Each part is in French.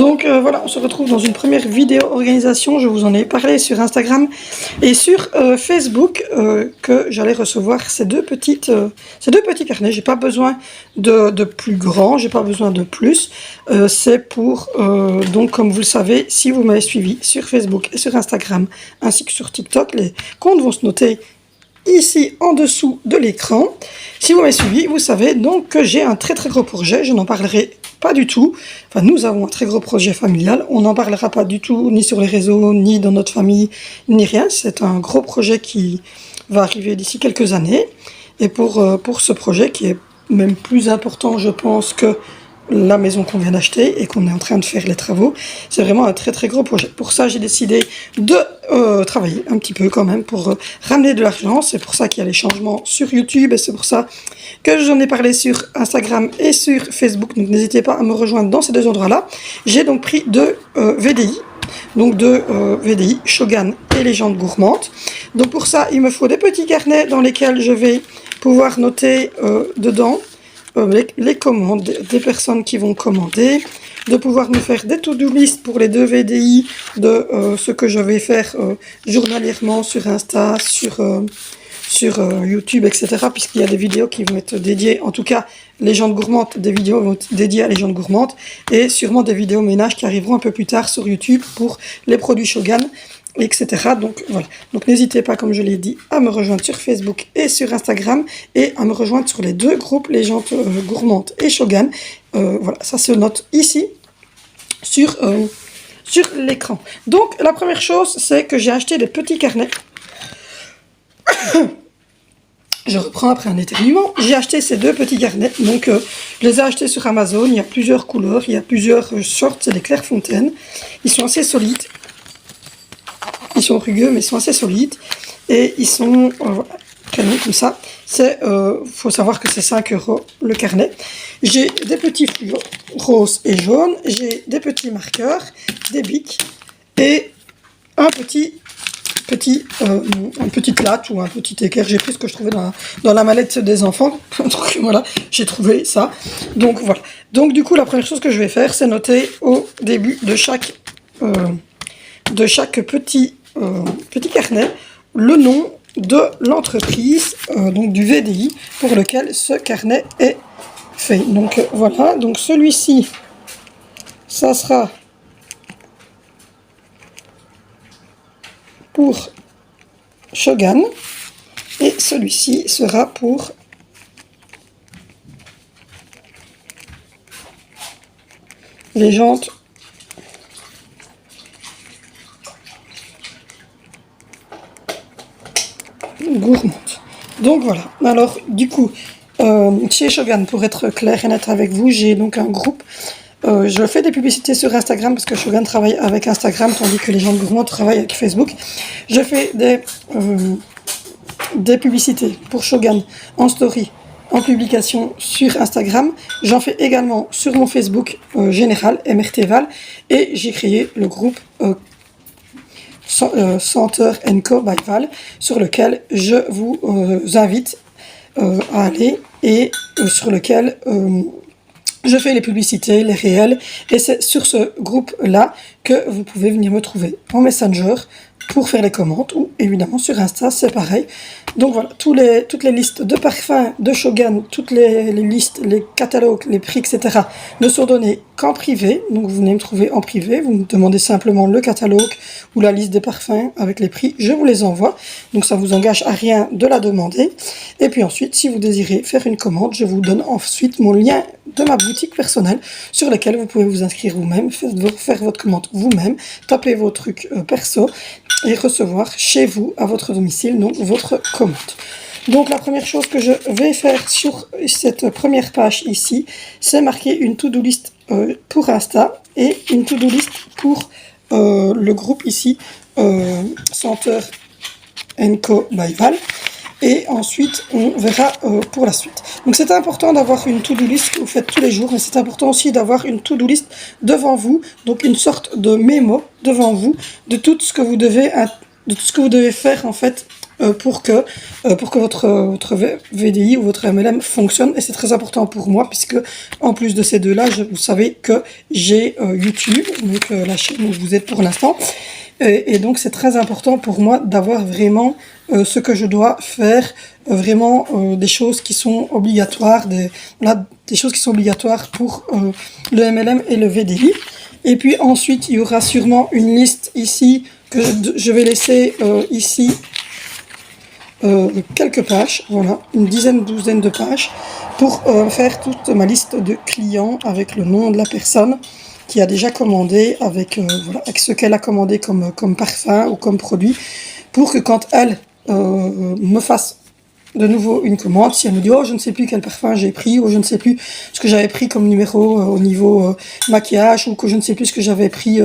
Voilà, on se retrouve dans une première vidéo organisation. Je vous en ai parlé sur Instagram et sur Facebook que j'allais recevoir ces deux petits carnets. J'ai pas besoin de plus grand, j'ai pas besoin de plus. C'est pour donc, comme vous le savez, si vous m'avez suivi sur Facebook et sur Instagram ainsi que sur TikTok, les comptes vont se noter ici en dessous de l'écran. Si vous m'avez suivi, vous savez donc que j'ai un très gros projet. Je n'en parlerai pas du tout. Enfin, nous avons un très gros projet familial. On n'en parlera pas du tout, ni sur les réseaux, ni dans notre famille, ni rien. C'est un gros projet qui va arriver d'ici quelques années. Et pour ce projet qui est même plus important, je pense, que la maison qu'on vient d'acheter et qu'on est en train de faire les travaux, c'est vraiment un très gros projet. Pour ça, j'ai décidé de travailler un petit peu quand même pour ramener de l'argent. C'est pour ça qu'il y a les changements sur YouTube et c'est pour ça que j'en ai parlé sur Instagram et sur Facebook. Donc n'hésitez pas à me rejoindre dans ces deux endroits-là. J'ai donc pris deux VDI. Donc deux VDI, Shogun et Légende Gourmande. Donc pour ça, il me faut des petits carnets dans lesquels je vais pouvoir noter dedans les commandes des personnes qui vont commander, de pouvoir me faire des to-do list pour les deux VDI de ce que je vais faire journalièrement sur Insta, sur YouTube, etc. Puisqu'il y a des vidéos qui vont être dédiées, en tout cas Légende Gourmande, des vidéos vont être dédiées à Légende Gourmande et sûrement des vidéos ménage qui arriveront un peu plus tard sur YouTube pour les produits Shogun, etc. Donc voilà, donc n'hésitez pas, comme je l'ai dit, à me rejoindre sur Facebook et sur Instagram et à me rejoindre sur les deux groupes Légende Gourmande et Shogun. Voilà, ça se note ici sur l'écran. Donc la première chose, c'est que j'ai acheté des petits carnets. Je reprends après un éternuement. J'ai acheté ces deux petits carnets. Donc, je les ai achetés sur Amazon. Il y a plusieurs couleurs, il y a plusieurs sortes. C'est des Clairefontaine. Ils sont assez solides. Ils sont rugueux, mais ils sont assez solides. Et ils sont carnets comme ça. Faut savoir que c'est 5 € le carnet. J'ai des petits fluos roses et jaunes. J'ai des petits marqueurs, des bics et un petit latte ou un petit équerre. J'ai pris ce que je trouvais dans la mallette des enfants. Donc voilà, j'ai trouvé ça. Donc voilà. Donc du coup, la première chose que je vais faire, c'est noter au début de chaque petit carnet le nom de l'entreprise, donc du VDI pour lequel ce carnet est fait. Donc voilà. Donc celui-ci, ça sera pour Shogun et celui-ci sera pour Légende Gourmande. Donc voilà. Alors du coup, chez Shogun, pour être clair et net avec vous, j'ai donc un groupe. Je fais des publicités sur Instagram parce que Shogun travaille avec Instagram tandis que Légende Gourmande travaillent avec Facebook. Je fais des publicités pour Shogun en story, en publication sur Instagram. J'en fais également sur mon Facebook général, MRT Val, et j'ai créé le groupe Senteur Co by Val, sur lequel je vous invite à aller et sur lequel je fais les publicités, les réels, et c'est sur ce groupe-là que vous pouvez venir me trouver en Messenger pour faire les commandes, ou évidemment sur Insta, c'est pareil. Donc voilà, toutes les listes de parfums de Shogun, toutes les listes, les catalogues, les prix, etc. ne sont donnés qu'en privé. Donc vous venez me trouver en privé, vous me demandez simplement le catalogue ou la liste des parfums avec les prix, je vous les envoie. Donc ça vous engage à rien de la demander. Et puis ensuite, si vous désirez faire une commande, je vous donne ensuite mon lien de ma boutique personnelle sur laquelle vous pouvez vous inscrire vous-même, faire votre commande vous-même, taper vos trucs perso et recevoir chez vous, à votre domicile, donc votre commande. Donc la première chose que je vais faire sur cette première page ici, c'est marquer une to-do list pour Insta et une to-do list pour le groupe ici, Senteur Co by Val. Et ensuite, on verra pour la suite. Donc c'est important d'avoir une to-do list que vous faites tous les jours, mais c'est important aussi d'avoir une to-do list devant vous, donc une sorte de mémo devant vous de tout ce que vous devez tout ce que vous devez faire en fait pour que votre VDI ou votre MLM fonctionne. Et c'est très important pour moi puisque en plus de ces deux-là, vous savez que j'ai YouTube, donc la chaîne où vous êtes pour l'instant. Et donc c'est très important pour moi d'avoir vraiment ce que je dois faire, vraiment des choses qui sont obligatoires, des choses qui sont obligatoires pour le MLM et le VDI. Et puis ensuite, il y aura sûrement une liste ici que je vais laisser ici quelques pages, voilà, une douzaine de pages pour faire toute ma liste de clients avec le nom de la personne qui a déjà commandé, avec, voilà, avec ce qu'elle a commandé comme parfum ou comme produit, pour que quand elle me fasse de nouveau une commande, si elle me dit oh je ne sais plus quel parfum j'ai pris, ou je ne sais plus ce que j'avais pris comme numéro au niveau maquillage, ou que je ne sais plus ce que j'avais pris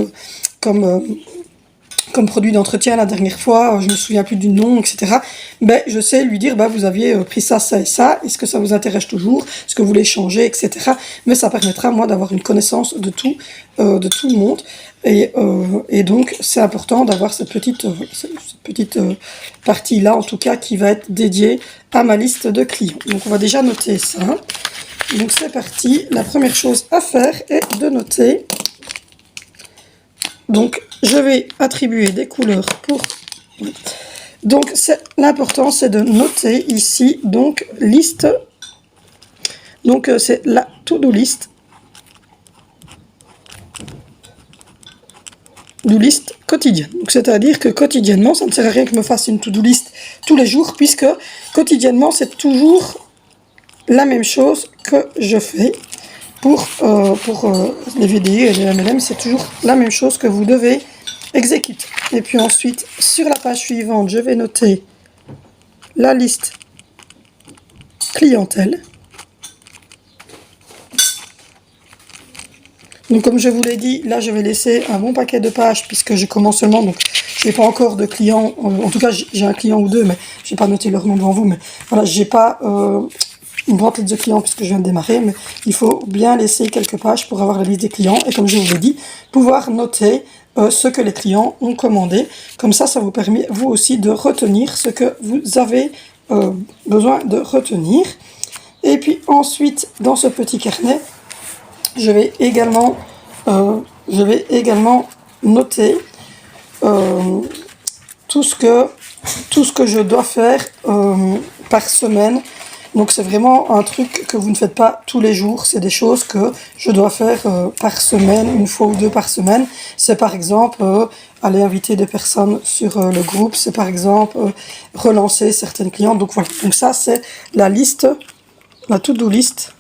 comme produit d'entretien la dernière fois, je me souviens plus du nom, etc. Ben, je sais lui dire, ben, vous aviez pris ça, ça et ça, est-ce que ça vous intéresse toujours, est-ce que vous voulez changer, etc. Mais ça permettra, moi, d'avoir une connaissance de tout le monde. Et donc, c'est important d'avoir cette petite partie-là, en tout cas, qui va être dédiée à ma liste de clients. Donc, on va déjà noter ça. Donc, c'est parti. La première chose à faire est de noter. Donc, je vais attribuer des couleurs pour... Donc, l'important, c'est de noter ici, donc, liste. Donc, c'est la to-do list. To-do list quotidienne. Donc, c'est-à-dire que quotidiennement, ça ne sert à rien que je me fasse une to-do list tous les jours, puisque quotidiennement, c'est toujours la même chose que je fais. Pour les VDI et les MLM, c'est toujours la même chose que vous devez exécuter. Et puis ensuite, sur la page suivante, je vais noter la liste clientèle. Donc comme je vous l'ai dit, là je vais laisser un bon paquet de pages puisque je commence seulement, donc je n'ai pas encore de clients, en tout cas j'ai un client ou deux, mais je n'ai pas noté leur nom devant vous, mais voilà, j'ai pas une grande liste de clients puisque je viens de démarrer, mais il faut bien laisser quelques pages pour avoir la liste des clients et comme je vous l'ai dit, pouvoir noter ce que les clients ont commandé. Comme ça vous permet vous aussi de retenir ce que vous avez besoin de retenir. Et puis ensuite, dans ce petit carnet, je vais également noter tout ce que je dois faire par semaine. Donc c'est vraiment un truc que vous ne faites pas tous les jours, c'est des choses que je dois faire par semaine, une fois ou deux par semaine. C'est par exemple aller inviter des personnes sur le groupe, c'est par exemple relancer certaines clientes. Donc voilà, donc ça c'est la liste, la to-do list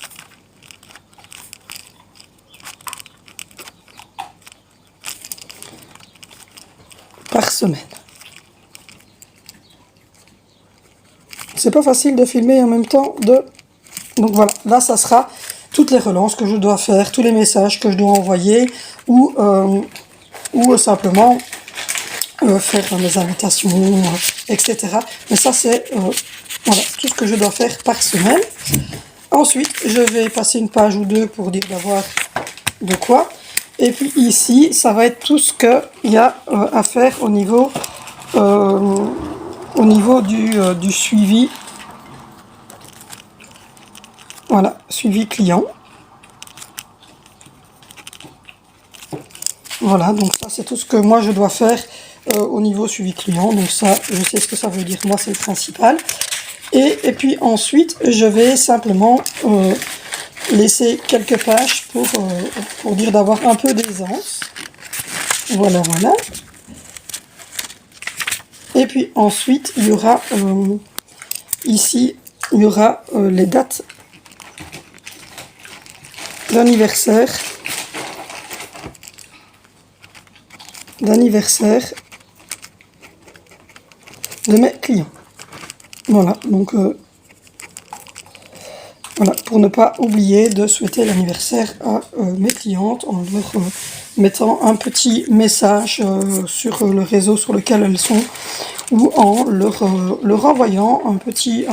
par semaine. C'est pas facile de filmer en même temps Donc voilà, là ça sera toutes les relances que je dois faire, tous les messages que je dois envoyer ou simplement faire mes invitations, etc. Mais ça c'est voilà, tout ce que je dois faire par semaine. Ensuite, je vais passer une page ou deux pour dire d'avoir de quoi. Et puis ici, ça va être tout ce qu'il y a à faire au niveau du suivi. Voilà, suivi client. Voilà, donc ça c'est tout ce que moi je dois faire au niveau suivi client. Donc ça, je sais ce que ça veut dire, moi c'est le principal. Et puis ensuite, je vais simplement laisser quelques pages pour dire d'avoir un peu d'aisance. Voilà, voilà. Et puis ensuite, il y aura ici, il y aura les dates d'anniversaire de mes clients. Voilà, donc voilà, pour ne pas oublier de souhaiter l'anniversaire à mes clientes en leur mettant un petit message sur le réseau sur lequel elles sont ou en leur envoyant un petit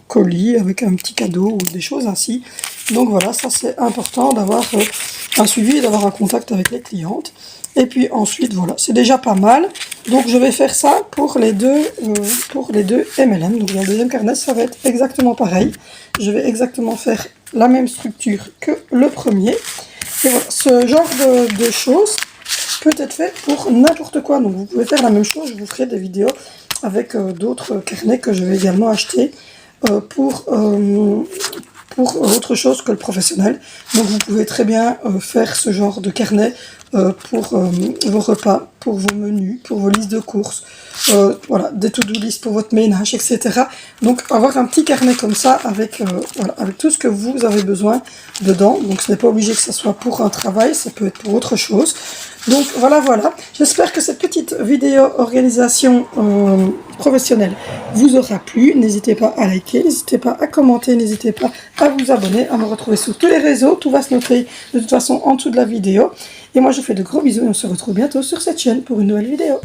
colis avec un petit cadeau ou des choses ainsi. Donc voilà, ça c'est important d'avoir un suivi et d'avoir un contact avec les clientes. Et puis ensuite, voilà, c'est déjà pas mal. Donc je vais faire ça pour les deux MLM. Donc dans le deuxième carnet, ça va être exactement pareil. Je vais exactement faire la même structure que le premier. Et voilà, ce genre de choses peut être fait pour n'importe quoi. Donc vous pouvez faire la même chose, je vous ferai des vidéos avec d'autres carnets que je vais également acheter pour autre chose que le professionnel. Donc vous pouvez très bien faire ce genre de carnet pour vos repas, pour vos menus, pour vos listes de courses, voilà, des to-do list pour votre ménage, etc. Donc avoir un petit carnet comme ça avec, voilà, avec tout ce que vous avez besoin dedans. Donc ce n'est pas obligé que ce soit pour un travail, ça peut être pour autre chose. Donc voilà, voilà. J'espère que cette petite vidéo organisation professionnelle vous aura plu. N'hésitez pas à liker, n'hésitez pas à commenter, n'hésitez pas à vous abonner, à me retrouver sur tous les réseaux. Tout va se noter de toute façon en dessous de la vidéo. Et moi je vous fais de gros bisous et on se retrouve bientôt sur cette chaîne pour une nouvelle vidéo.